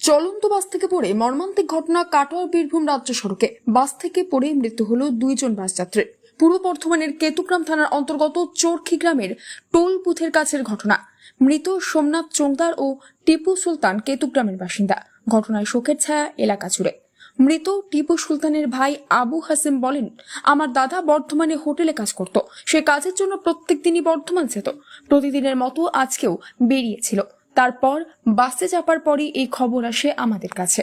চলন্ত বাস থেকে পড়ে মর্মান্তিক ঘটনা কাটোয়া বীরভূম রাজ্য সড়কে। বাস থেকে পড়ে মৃত্যু হলো 2 জন বাস যাত্রী। পূর্ব বর্ধমানের কেতুগ্রাম থানার অন্তর্গত চোরখি গ্রামের টোল বুথের কাছের ঘটনা। মৃত সোমনাথ চোংদার ও টিপু সুলতান কেতুগ্রামের বাসিন্দা। ঘটনায় শোকের ছায়া এলাকা জুড়ে। মৃত টিপু সুলতানের ভাই আবু হাসিম বলেন, আমার দাদা বর্ধমানে হোটেলে কাজ করত। সে কাজের জন্য প্রত্যেক দিনই বর্ধমান যেত। প্রতিদিনের মতো আজকেও বেরিয়েছিল। তারপর বাসে চাপার পরই এই খবর আসে আমাদের কাছে।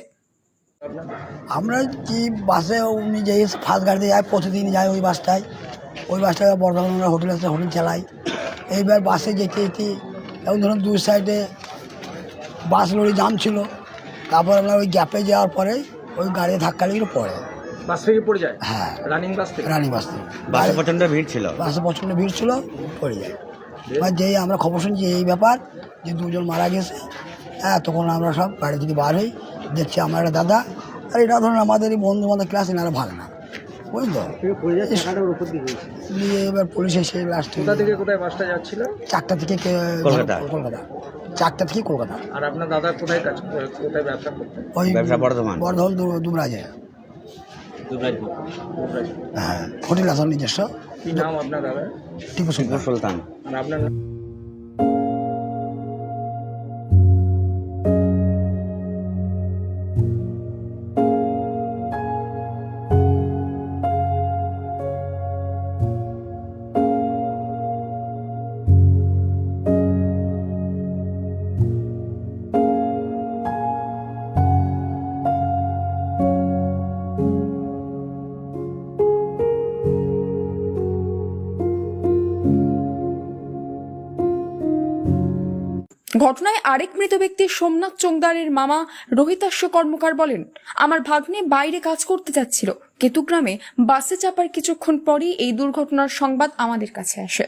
আমরা কি বাসে উনি যে ফার্স্ট গাড়িতে যায়, প্রতিদিন যায় ওই বাসটায় বর্ধমান আমরা হোটেল আছে, হোটেল চালাই। এইবার বাসে যেতে যেতে এবং ধরুন দুই সাইডে বাস লরি জাম ছিল। তারপর আমরা ওই গ্যাপে যাওয়ার পরে ওই গাড়ি ধাক্কা লেগে পড়ে বাস থেকে পড়ে যায়। হ্যাঁ, রানিং বাস থেকে বাসে প্রচণ্ড ভিড় ছিল, পড়ে যায়। এবার যেই আমরা খবর শুনছি এই ব্যাপার যে 2 জন মারা গেছে, হ্যাঁ, তখন আমরা সব গাড়ি থেকে বার হই, দেখছি আমার একটা দাদা। আর এটা ধরুন আমাদের এই বন্ধু বান্ধব ক্লাস এনারা ভালো না, বুঝলো। নিয়ে এবার পুলিশ এসে লাস্টে কোথা থেকে কোথায় বাসটা যাচ্ছিল? 4টা থেকে কলকাতা, 4টা থেকে কলকাতা। আর আপনার দাদা কোথায় কাজ করে, কোথায় ব্যবসা করতেন? ওই বর্ধমান দুবরাজে। হ্যাঁ, হোটেল আছে নিজস্ব। কি নাম আপনার দাদা? টিপু সুলতান। আর আপনার ঘটনায় আরেক মৃত ব্যক্তি সোমনাথ চোংদারের মামা রোহিতাস্য কর্মকার বলেন, আমার ভাগ্নে বাইরে কাজ করতে যাচ্ছিল। কেতুগ্রামে বাসে চাপার কিছুক্ষণ পরই এই দুর্ঘটনার সংবাদ আমাদের কাছে আসে।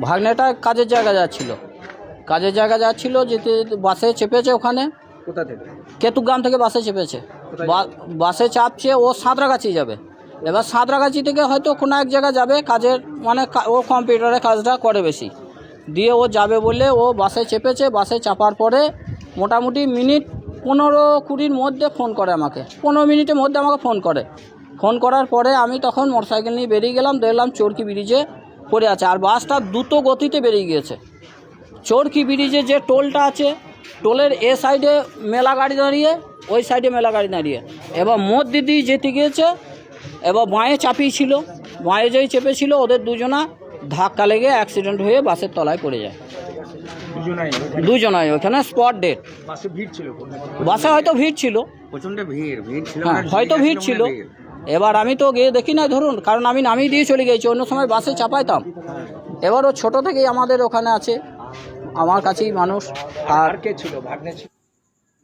ভাগ্নেটা কাজের জায়গা যাচ্ছিল, যেতে বাসে চেপেছে। ওখানে কোথা থেকে? কেতুগ্রাম থেকে বাসে চেপেছে। বাসে চাপছে, ও সাঁতরাগাছি যাবে। এবার সাঁতরাগাছি থেকে হয়তো কোনো এক জায়গায় যাবে কাজের, মানে ও কম্পিউটারে কাজটা করে বেশি, দিয়ে ও যাবে বলে ও বাসে চেপেছে। বাসে চাপার পরে মোটামুটি মিনিট 15-20-র মধ্যে ফোন করে আমাকে, 15 মিনিটের মধ্যে আমাকে ফোন করার পরে আমি তখন মোটরসাইকেল নিয়ে বেরিয়ে গেলাম। দেখলাম চোরকি ব্রিজে পড়ে আছে, আর বাসটা দ্রুত গতিতে বেরিয়ে গিয়েছে। চোরকি ব্রিজে যে টোলটা আছে, টোলের এ সাইডে মেলা গাড়ি দাঁড়িয়ে, ওই সাইডে মেলা গাড়ি দাঁড়িয়ে। এবার মধ্যে দিয়ে যেতে গিয়েছে, এবার বাঁয়ে চাপিয়েছিল। বাঁয়ে যেই চেপেছিল, ওদের দুজনা ধাক্কা লেগে অ্যাক্সিডেন্ট হয়ে বাসের তলায় পড়ে যায়। দুজনাই ওখানে স্পট ডেড। বাসে ভিড় ছিল? বাসে হয়তো ভিড় ছিল, প্রচণ্ড ভিড় ছিল। হ্যাঁ, হয়তো ভিড় ছিল। এবার আমি তো গিয়ে দেখি না, ধরুন, কারণ আমি নামিয়ে দিয়ে চলে গেছি, অন্য সময় বাসে চাপাইতাম। এবার ও ছোটো থেকেই আমাদের ওখানে আছে, আমার কাছেই মানুষ। আর কে ছিল? ভাগ্নে ছিল।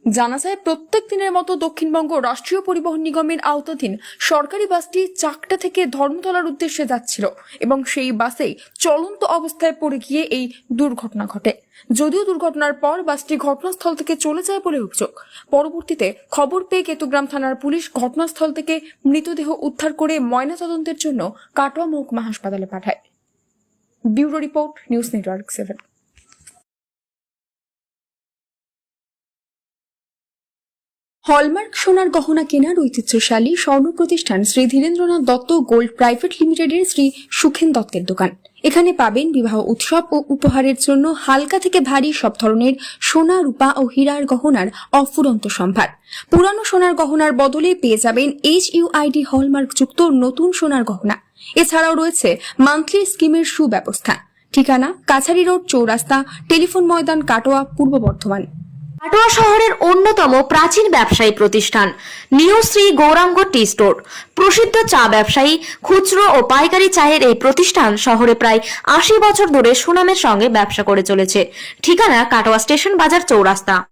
জানা যায়, প্রত্যেক দিনের মতো দক্ষিণবঙ্গ রাষ্ট্রীয় পরিবহন নিগমের আওতাধীন সরকারি বাসটি চাকটা থেকে ধর্মতলার উদ্দেশ্যে যাচ্ছিল এবং সেই বাসেই চলন্ত অবস্থায় পড়ে গিয়ে এই দুর্ঘটনা ঘটে। যদিও দুর্ঘটনার পর বাসটি ঘটনাস্থল থেকে চলে যায় বলে অভিযোগ। পরবর্তীতে খবর পেয়ে কেতুগ্রাম থানার পুলিশ ঘটনাস্থল থেকে মৃতদেহ উদ্ধার করে ময়নাতদন্তের জন্য কাটোয়া মহকুমা হাসপাতালে পাঠায়। Bureau report, news network 7। Hallmark সোনার গহনা কেনার ঐতিহ্যশালী স্বর্ণ প্রতিষ্ঠান শ্রী ধীরেন্দ্রনাথ দত্ত গোল্ড প্রাইভেট লিমিটেডের শ্রী সুখেন দত্তের দোকান। এখানে পাবেন বিবাহ উৎসব ও উপহারের জন্য হালকা থেকে ভারী সব ধরনের সোনা, রূপা ও হীরার গহনার অফুরন্ত সম্ভার। পুরানো সোনার গহনার বদলে পেয়ে যাবেন HUID হলমার্ক যুক্ত নতুন সোনার গহনা। এছাড়াও রয়েছে মান্থলি স্কিমের সুব্যবস্থা। ঠিকানা কাছারি রোড, চৌরাস্তা, টেলিফোন ময়দান, কাটোয়া, পূর্ব বর্ধমান। কাটোয়া শহরের অন্যতম প্রাচীন ব্যবসায়ী প্রতিষ্ঠান new Shri Gouranga tea store. প্রসিদ্ধ চা ব্যবসায়ী, খুচরো ও পাইকারি চায়ের এই প্রতিষ্ঠান শহরে প্রায় 80 বছর ধরে সুনামের সঙ্গে ব্যবসা করে চলেছে। ঠিকানা কাটোয়া স্টেশন বাজার, চৌরাস্তা।